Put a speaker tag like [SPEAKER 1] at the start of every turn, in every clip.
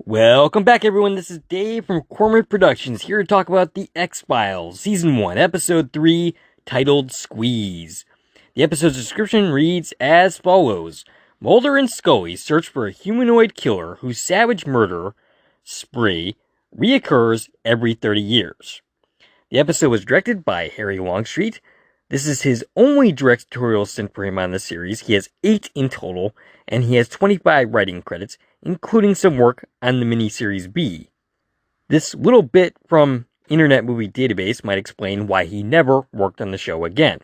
[SPEAKER 1] Welcome back, everyone. This is Dave from Cormorant Productions, here to talk about The X-Files, Season 1, Episode 3, titled Squeeze. The episode's description reads as follows. Mulder and Scully search for a humanoid killer whose savage murder spree reoccurs every 30 years. The episode was directed by Harry Longstreet. This is his only directorial stint for him on the series. He has 8 in total, and he has 25 writing credits, including some work on the miniseries B. This little bit from Internet Movie Database might explain why he never worked on the show again.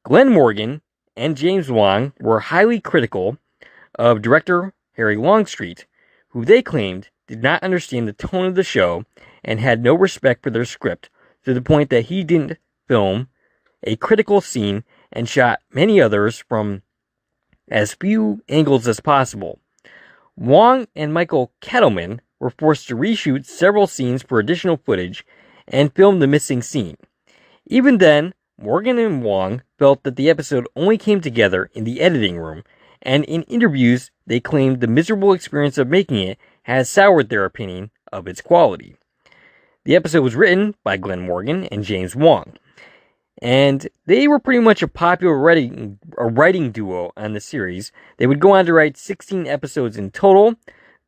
[SPEAKER 1] Glenn Morgan and James Wong were highly critical of director Harry Longstreet, who they claimed did not understand the tone of the show and had no respect for their script, to the point that he didn't film a critical scene and shot many others from as few angles as possible. Wong and Michael Kettleman were forced to reshoot several scenes for additional footage and film the missing scene. Even then, Morgan and Wong felt that the episode only came together in the editing room, and in interviews they claimed the miserable experience of making it has soured their opinion of its quality. The episode was written by Glenn Morgan and James Wong, and they were pretty much a popular writing duo on the series. They would go on to write 16 episodes in total,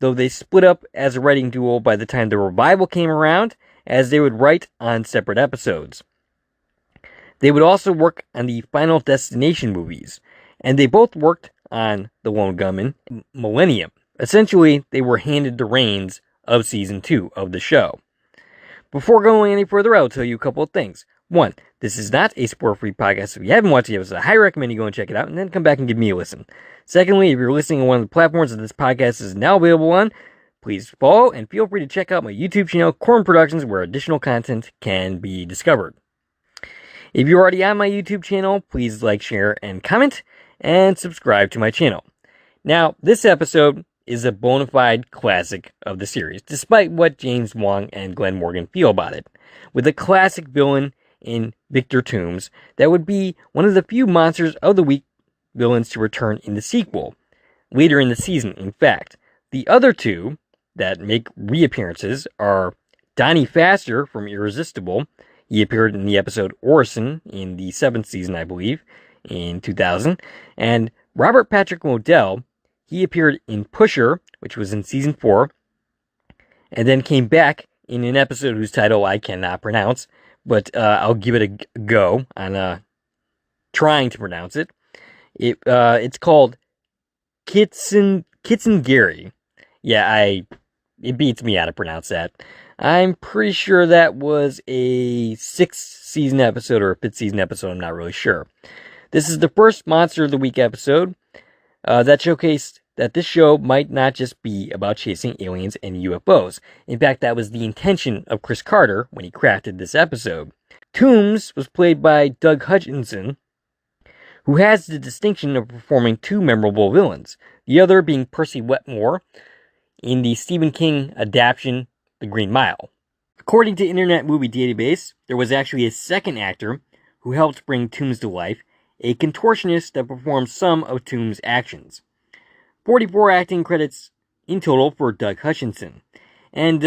[SPEAKER 1] though they split up as a writing duo by the time the revival came around, as they would write on separate episodes. They would also work on the Final Destination movies, and they both worked on The Lone Gunman, Millennium. Essentially, they were handed the reins of Season 2 of the show. Before going any further, I'll tell you a couple of things. 1, this is not a spoiler-free podcast, so if you haven't watched the episode, I highly recommend you go and check it out, and then come back and give me a listen. Secondly, if you're listening on one of the platforms that this podcast is now available on, please follow, and feel free to check out my YouTube channel, Cormorant Productions, where additional content can be discovered. If you're already on my YouTube channel, please like, share, and comment, and subscribe to my channel. Now, this episode is a bona fide classic of the series, despite what James Wong and Glenn Morgan feel about it. With a classic villain in Victor Toombs, that would be one of the few Monsters of the Week villains to return in the sequel, later in the season, in fact. The other two that make reappearances are Donnie Pfaster from Irresistible. He appeared in the episode Orison in the 7th season, I believe, in 2000. And Robert Patrick Modell, he appeared in Pusher, which was in season 4, and then came back in an episode whose title I cannot pronounce, but I'll give it a go on trying to pronounce it. It's called Kitsungiri. Yeah, it beats me how to pronounce that. I'm pretty sure that was a 6th season episode or a 5th season episode. I'm not really sure. This is the first Monster of the Week episode that showcased that this show might not just be about chasing aliens and UFOs. In fact, that was the intention of Chris Carter when he crafted this episode. Toombs was played by Doug Hutchinson, who has the distinction of performing 2 memorable villains, the other being Percy Wetmore in the Stephen King adaptation The Green Mile. According to Internet Movie Database, there was actually a second actor who helped bring Toombs to life, a contortionist that performed some of Toombs' actions. 44 acting credits in total for Doug Hutchinson. And,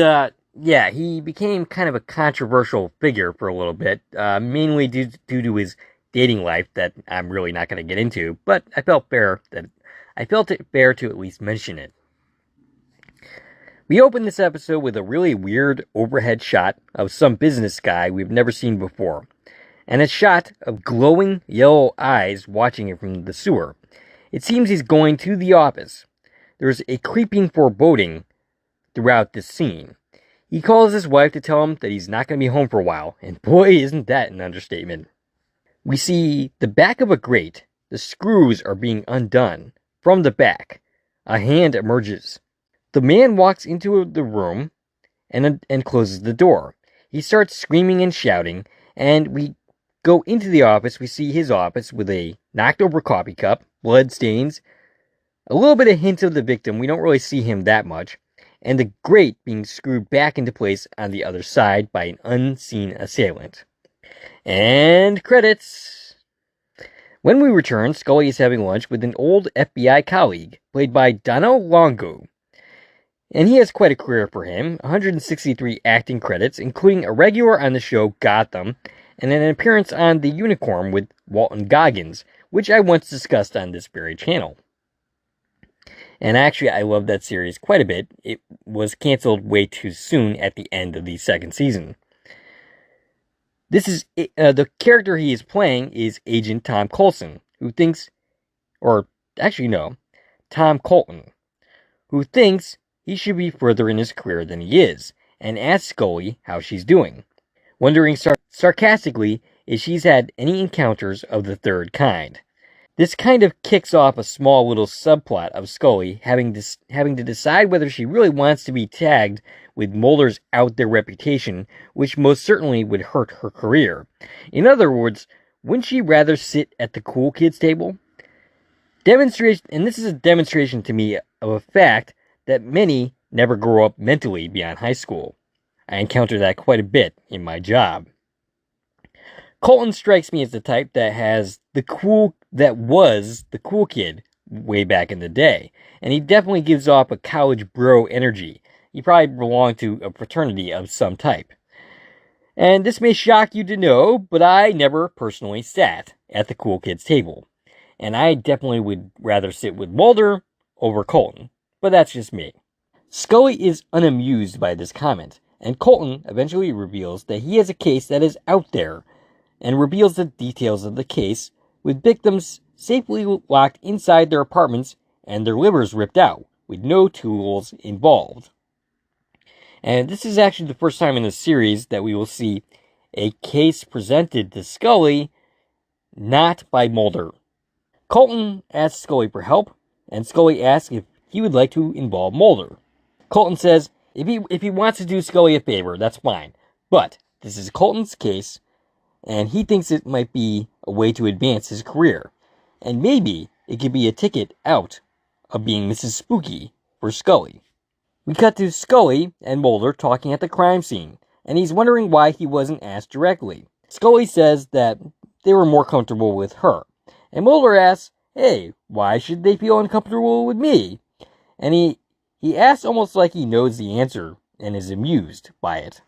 [SPEAKER 1] he became kind of a controversial figure for a little bit, mainly due to his dating life that I'm really not going to get into, but I felt it fair to at least mention it. We open this episode with a really weird overhead shot of some business guy we've never seen before, and a shot of glowing yellow eyes watching it from the sewer. It seems he's going to the office. There's a creeping foreboding throughout this scene. He calls his wife to tell him that he's not going to be home for a while, and boy, isn't that an understatement. We see the back of a grate. The screws are being undone. From the back, a hand emerges. The man walks into the room and closes the door. He starts screaming and shouting, and we go into the office. We see his office with a knocked over coffee cup, blood stains, a little bit of hint of the victim. We don't really see him that much, and the grate being screwed back into place on the other side by an unseen assailant. And credits. When we return, Scully is having lunch with an old FBI colleague, played by Dono Longo. And he has quite a career for him, 163 acting credits, including a regular on the show Gotham, and an appearance on The Unicorn with Walton Goggins, which I once discussed on this very channel. And actually, I love that series quite a bit. It was canceled way too soon at the end of the second season. This is the character he is playing is Agent Tom Coulson, who thinks, Tom Colton, who thinks he should be further in his career than he is, and asks Scully how she's doing, wondering sarcastically if she's had any encounters of the third kind. This kind of kicks off a small little subplot of Scully having to decide whether she really wants to be tagged with Mulder's out there reputation, which most certainly would hurt her career. In other words, wouldn't she rather sit at the cool kids table? And this is a demonstration to me of a fact that many never grow up mentally beyond high school. I encounter that quite a bit in my job. Colton strikes me as the type that was the cool kid way back in the day, and he definitely gives off a college bro energy. He probably belonged to a fraternity of some type. And this may shock you to know, but I never personally sat at the cool kids table. And I definitely would rather sit with Mulder over Colton, but that's just me. Scully is unamused by this comment, and Colton eventually reveals that he has a case that is out there, and reveals the details of the case, with victims safely locked inside their apartments and their livers ripped out, with no tools involved. And this is actually the first time in the series that we will see a case presented to Scully, not by Mulder. Colton asks Scully for help, and Scully asks if he would like to involve Mulder. Colton says if he wants to do Scully a favor, that's fine, but this is Colton's case, and he thinks it might be a way to advance his career, and maybe it could be a ticket out of being Mrs. Spooky for Scully. We cut to Scully and Mulder talking at the crime scene, and he's wondering why he wasn't asked directly. Scully says that they were more comfortable with her, and Mulder asks, hey, why should they feel uncomfortable with me? And he asks almost like he knows the answer and is amused by it.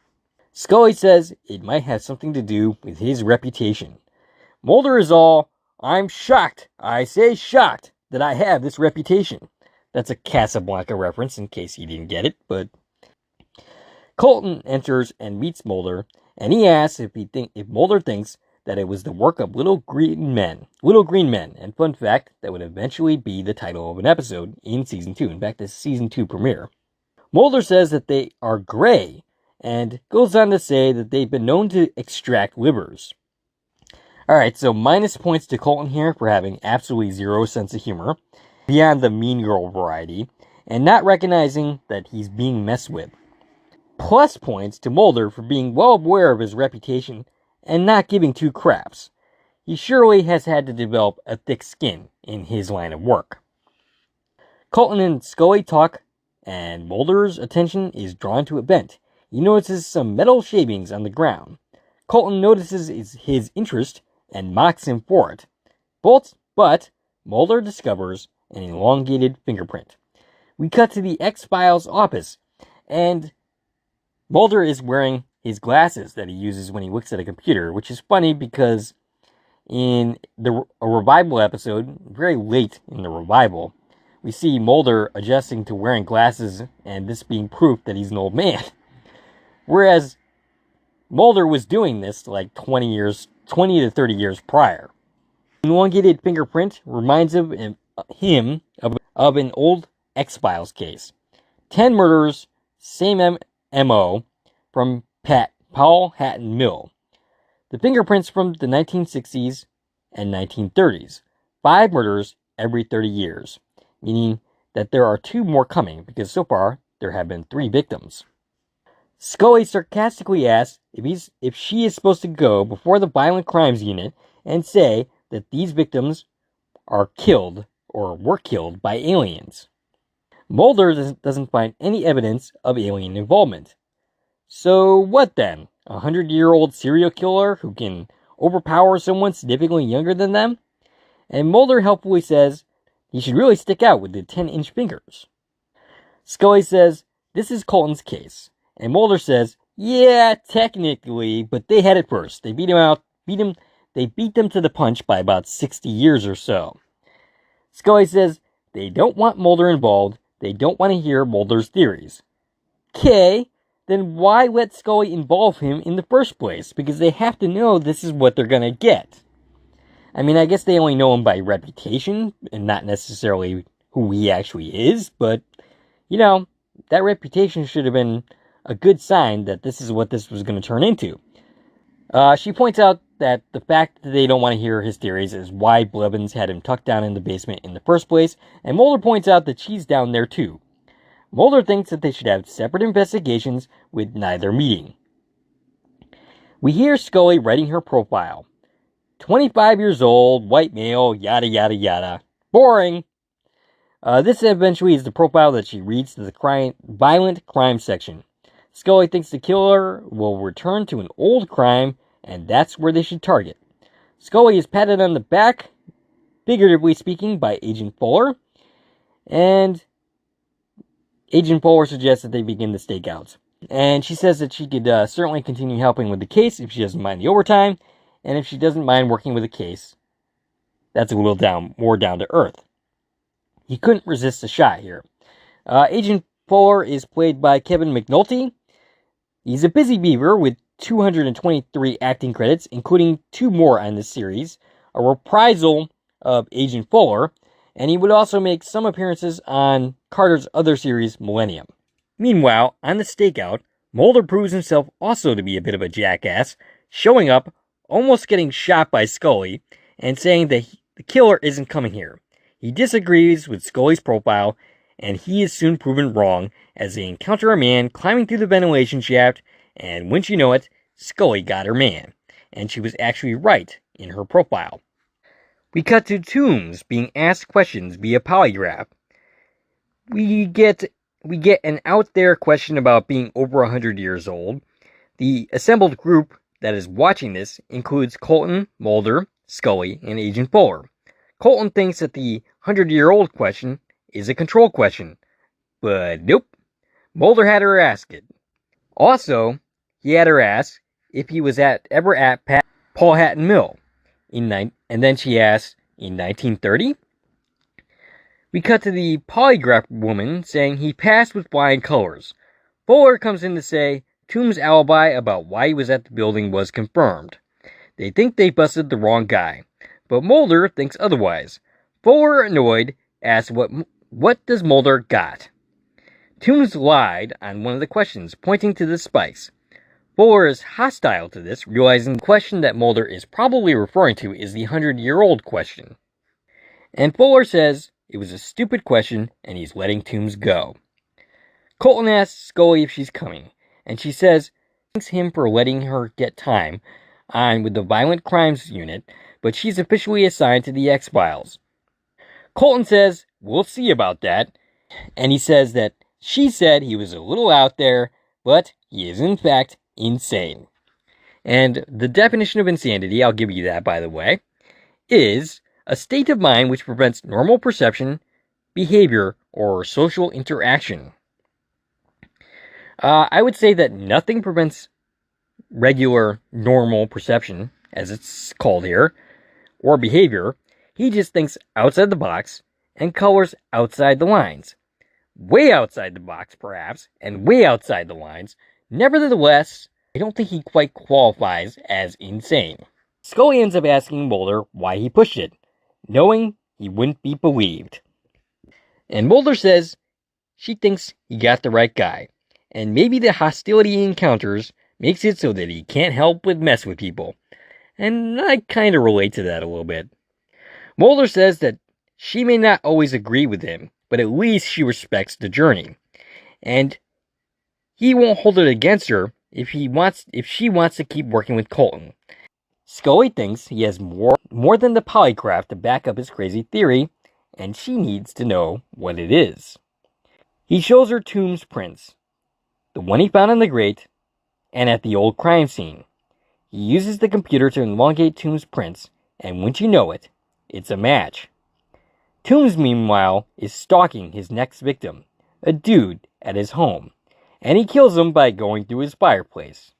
[SPEAKER 1] Scully says it might have something to do with his reputation. Mulder is all, I'm shocked, I say shocked, that I have this reputation. That's a Casablanca reference in case you didn't get it, but Colton enters and meets Mulder, and he asks if Mulder thinks that it was the work of little green men, and fun fact, that would eventually be the title of an episode in Season 2. In fact, the Season 2 premiere. Mulder says that they are gray, and goes on to say that they've been known to extract livers. Alright, so minus points to Colton here for having absolutely zero sense of humor, beyond the mean girl variety, and not recognizing that he's being messed with. Plus points to Mulder for being well aware of his reputation and not giving two craps. He surely has had to develop a thick skin in his line of work. Colton and Scully talk, and Mulder's attention is drawn to a vent. He notices some metal shavings on the ground. Colton notices his interest and mocks him for it. But Mulder discovers an elongated fingerprint. We cut to the X-Files office, and Mulder is wearing his glasses that he uses when he looks at a computer, which is funny because in a revival episode, very late in the revival, we see Mulder adjusting to wearing glasses and this being proof that he's an old man. Whereas Mulder was doing this like 20 to 30 years prior. An elongated fingerprint reminds him of an old X-Files case. 10 murders, same M.O. from Paul Hatton Mill. The fingerprints from the 1960s and 1930s. 5 murders every 30 years. Meaning that there are 2 more coming, because so far there have been 3 victims. Scully sarcastically asks if she is supposed to go before the Violent Crimes Unit and say that these victims are killed or were killed by aliens. Mulder doesn't find any evidence of alien involvement. So what then? A 100-year-old serial killer who can overpower someone significantly younger than them? And Mulder helpfully says he should really stick out with the 10-inch fingers. Scully says This is Colton's case. And Mulder says, yeah, technically, but they had it first. They beat them to the punch by about 60 years or so. Scully says they don't want Mulder involved. They don't want to hear Mulder's theories. Okay, then why let Scully involve him in the first place? Because they have to know this is what they're gonna get. I mean, I guess they only know him by reputation and not necessarily who he actually is, but, you know, that reputation should have been a good sign that this is what this was going to turn into. She points out that the fact that they don't want to hear his theories is why Blevins had him tucked down in the basement in the first place, and Mulder points out that she's down there too. Mulder thinks that they should have separate investigations with neither meeting. We hear Scully writing her profile. 25 years old, white male, yada yada yada. Boring! This eventually is the profile that she reads to the violent crime section. Scully thinks the killer will return to an old crime, and that's where they should target. Scully is patted on the back, figuratively speaking, by Agent Fuller, and Agent Fuller suggests that they begin the stakeouts. And she says that she could certainly continue helping with the case if she doesn't mind the overtime, and if she doesn't mind working with the case, that's a little more down to earth. He couldn't resist a shot here. Agent Fuller is played by Kevin McNulty. He's a busy beaver with 223 acting credits, including 2 more on this series, a reprisal of Agent Fuller, and he would also make some appearances on Carter's other series, Millennium. Meanwhile, on the stakeout, Mulder proves himself also to be a bit of a jackass, showing up, almost getting shot by Scully, and saying that the killer isn't coming here. He disagrees with Scully's profile, and he is soon proven wrong as they encounter a man climbing through the ventilation shaft, and wouldn't you know it, Scully got her man, and she was actually right in her profile. We cut to Toombs being asked questions via polygraph. We get an out there question about being over 100 years old. The assembled group that is watching this includes Colton, Mulder, Scully, and Agent Fuller. Colton thinks that the 100-year-old question is a control question, but nope, Mulder had her ask it. Also, he had her ask if he was ever at Paul Hatton Mill, and then she asked, in 1930? We cut to the polygraph woman saying he passed with flying colors. Fuller comes in to say Toombs' alibi about why he was at the building was confirmed. They think they busted the wrong guy, but Mulder thinks otherwise. Fuller, annoyed, asks what does Mulder got? Toombs lied on one of the questions, pointing to the spikes. Fuller is hostile to this, realizing the question that Mulder is probably referring to is the 100-year-old question. And Fuller says it was a stupid question and he's letting Toombs go. Colton asks Scully if she's coming, and she says thanks him for letting her get time on with the Violent Crimes Unit, but she's officially assigned to the X-Files. Colton says, we'll see about that, and he says that she said he was a little out there, but he is in fact insane. And the definition of insanity, I'll give you that by the way, is a state of mind which prevents normal perception, behavior, or social interaction. I would say that nothing prevents regular, normal perception, as it's called here, or behavior. He just thinks outside the box and colors outside the lines. Way outside the box, perhaps, and way outside the lines. Nevertheless, I don't think he quite qualifies as insane. Scully ends up asking Mulder why he pushed it, knowing he wouldn't be believed. And Mulder says she thinks he got the right guy, and maybe the hostility he encounters makes it so that he can't help but mess with people. And I kind of relate to that a little bit. Mulder says that she may not always agree with him, but at least she respects the journey. And he won't hold it against her if she wants to keep working with Colton. Scully thinks he has more than the polygraph to back up his crazy theory, and she needs to know what it is. He shows her Toombs' prints, the one he found in the grate, and at the old crime scene. He uses the computer to elongate Toombs' prints, and wouldn't you know it, it's a match. Toombs, meanwhile, is stalking his next victim, a dude at his home. and he kills him by going through his fireplace.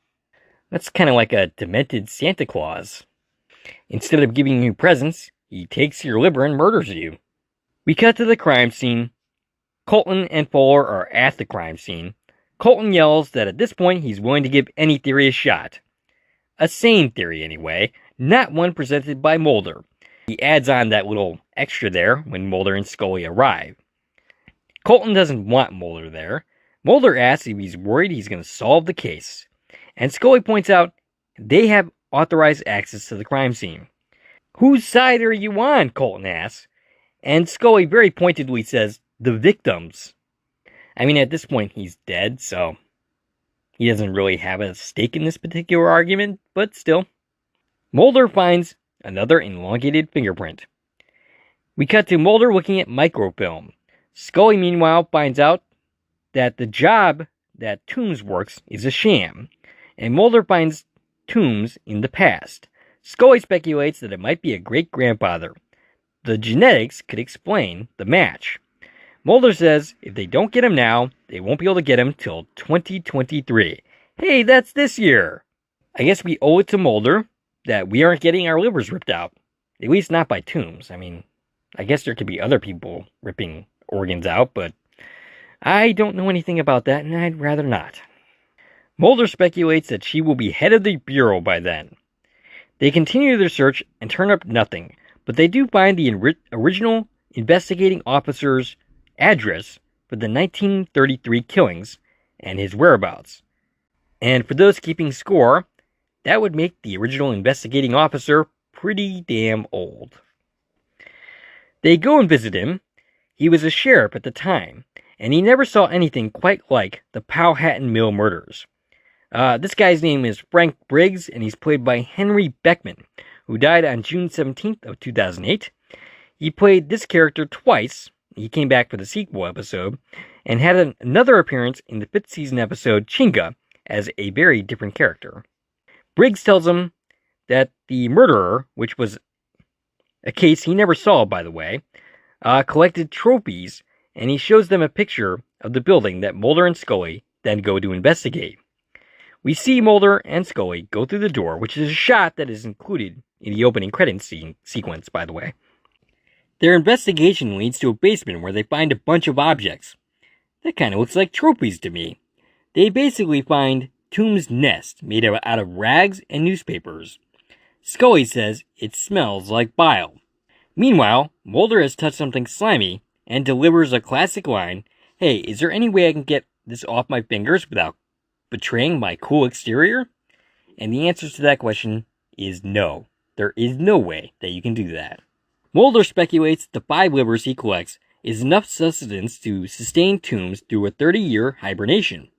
[SPEAKER 1] That's kind of like a demented Santa Claus. Instead of giving you presents, he takes your liver and murders you. We cut to the crime scene. Colton and Fuller are at the crime scene. Colton yells that at this point he's willing to give any theory a shot. A sane theory anyway, not one presented by Mulder. He adds on that little extra there when Mulder and Scully arrive. Colton doesn't want Mulder there. Mulder asks if he's worried he's going to solve the case. And Scully points out they have authorized access to the crime scene. Whose side are you on? Colton asks. And Scully very pointedly says, the victims. I mean, at this point, he's dead, so he doesn't really have a stake in this particular argument, but still. Mulder finds another elongated fingerprint. We cut to Mulder looking at microfilm. Scully, meanwhile, finds out that the job that Toombs works is a sham, and Mulder finds Toombs in the past. Scully speculates that it might be a great-grandfather. The genetics could explain the match. Mulder says if they don't get him now, they won't be able to get him till 2023. Hey, that's this year! I guess we owe it to Mulder that we aren't getting our livers ripped out. At least not by Toombs. I mean, I guess there could be other people ripping organs out, but I don't know anything about that, and I'd rather not. Mulder speculates that she will be head of the Bureau by then. They continue their search and turn up nothing, but they do find the original investigating officer's address for the 1933 killings and his whereabouts. And for those keeping score, that would make the original investigating officer pretty damn old. They go and visit him. He was a sheriff at the time, and he never saw anything quite like the Powhatan Mill murders. This guy's name is Frank Briggs, and he's played by Henry Beckman, who died on June 17th of 2008. He played this character twice. He came back for the sequel episode, and had another appearance in the 5th season episode Chinga as a very different character. Briggs tells him that the murderer, which was a case he never saw, by the way, collected trophies, and he shows them a picture of the building that Mulder and Scully then go to investigate. We see Mulder and Scully go through the door, which is a shot that is included in the opening credits sequence, by the way. Their investigation leads to a basement where they find a bunch of objects. That kind of looks like trophies to me. They basically find Toombs' nest made out of rags and newspapers. Scully says it smells like bile. Meanwhile, Mulder has touched something slimy and delivers a classic line, "Hey, is there any way I can get this off my fingers without betraying my cool exterior?" And the answer to that question is no. There is no way that you can do that. Mulder speculates the 5 livers he collects is enough sustenance to sustain Toombs through a 30-year hibernation.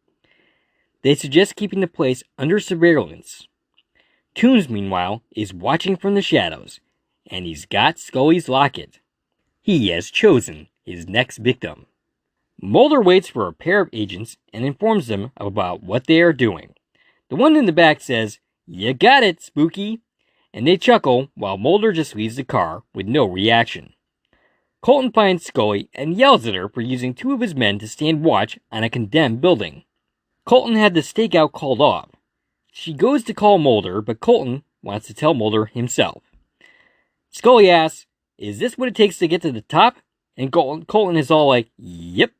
[SPEAKER 1] They suggest keeping the place under surveillance. Toombs, meanwhile, is watching from the shadows, and he's got Scully's locket. He has chosen his next victim. Mulder waits for a pair of agents and informs them about what they are doing. The one in the back says, "You got it, Spooky," and they chuckle while Mulder just leaves the car with no reaction. Colton finds Scully and yells at her for using 2 of his men to stand watch on a condemned building. Colton had the stakeout called off. She goes to call Mulder, but Colton wants to tell Mulder himself. Scully asks, "Is this what it takes to get to the top?" And Colton is all like, "Yep."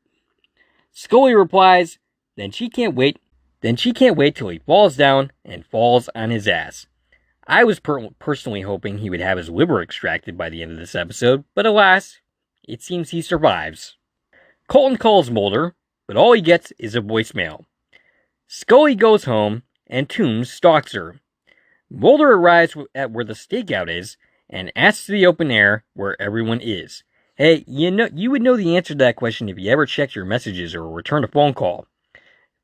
[SPEAKER 1] Scully replies, then she can't wait till he falls down and falls on his ass. I was personally hoping he would have his liver extracted by the end of this episode, but alas, it seems he survives. Colton calls Mulder, but all he gets is a voicemail. Scully goes home, and Toombs stalks her. Mulder arrives at where the stakeout is, and asks to the open air where everyone is. Hey, you would know the answer to that question if you ever checked your messages or returned a phone call.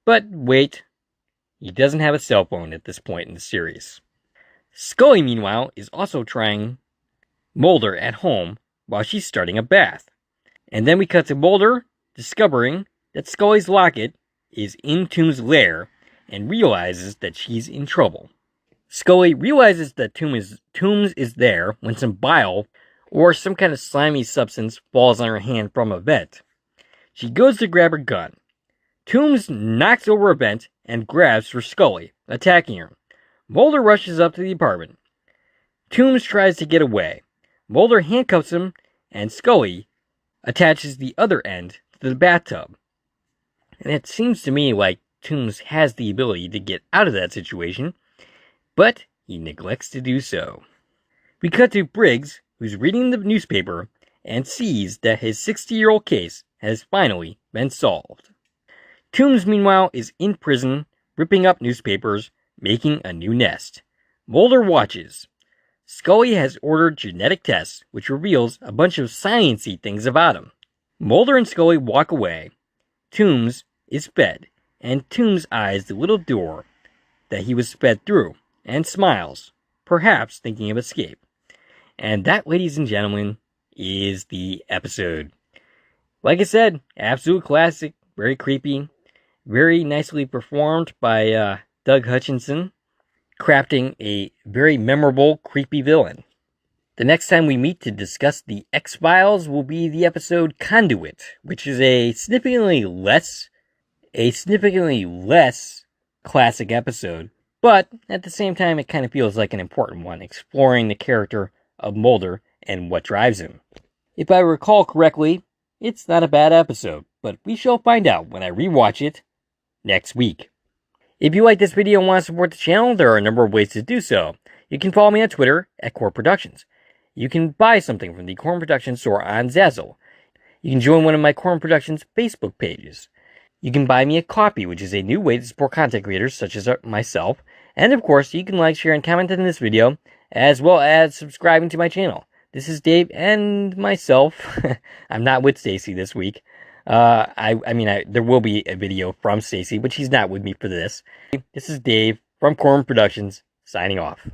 [SPEAKER 1] But wait, he doesn't have a cell phone at this point in the series. Scully, meanwhile, is also trying Mulder at home while she's starting a bath. And then we cut to Mulder discovering that Scully's locket is in Toombs' lair and realizes that she's in trouble. Scully realizes that Toombs is there when some bile or some kind of slimy substance falls on her hand from a vent. She goes to grab her gun. Toombs knocks over a vent and grabs for Scully, attacking her. Mulder rushes up to the apartment. Toombs tries to get away. Mulder handcuffs him, and Scully attaches the other end to the bathtub. And it seems to me like Toombs has the ability to get out of that situation, but he neglects to do so. We cut to Briggs, who's reading the newspaper, and sees that his 60-year-old case has finally been solved. Toombs, meanwhile, is in prison, ripping up newspapers, making a new nest. Mulder watches. Scully has ordered genetic tests, which reveals a bunch of science-y things about him. Mulder and Scully walk away. Toombs is fed, and Toombs eyes the little door that he was fed through, and smiles, perhaps thinking of escape. And that, ladies and gentlemen, is the episode. Like I said, absolute classic, very creepy, very nicely performed by Doug Hutchinson, crafting a very memorable, creepy villain. The next time we meet to discuss the X-Files will be the episode Conduit, which is a significantly less classic episode, but at the same time it kind of feels like an important one, exploring the character of Mulder and what drives him. If I recall correctly, it's not a bad episode, but we shall find out when I rewatch it next week. If you like this video and want to support the channel, there are a number of ways to do so. You can follow me on Twitter at Core Productions. You can buy something from the Core Productions store on Zazzle. You can join one of my Core Productions Facebook pages. You can buy me a coffee, which is a new way to support content creators such as myself. And of course, you can like, share, and comment on this video, as well as subscribing to my channel. This is Dave and myself. I'm not with Stacy this week. There will be a video from Stacy, but she's not with me for this. This is Dave from Corman Productions, signing off.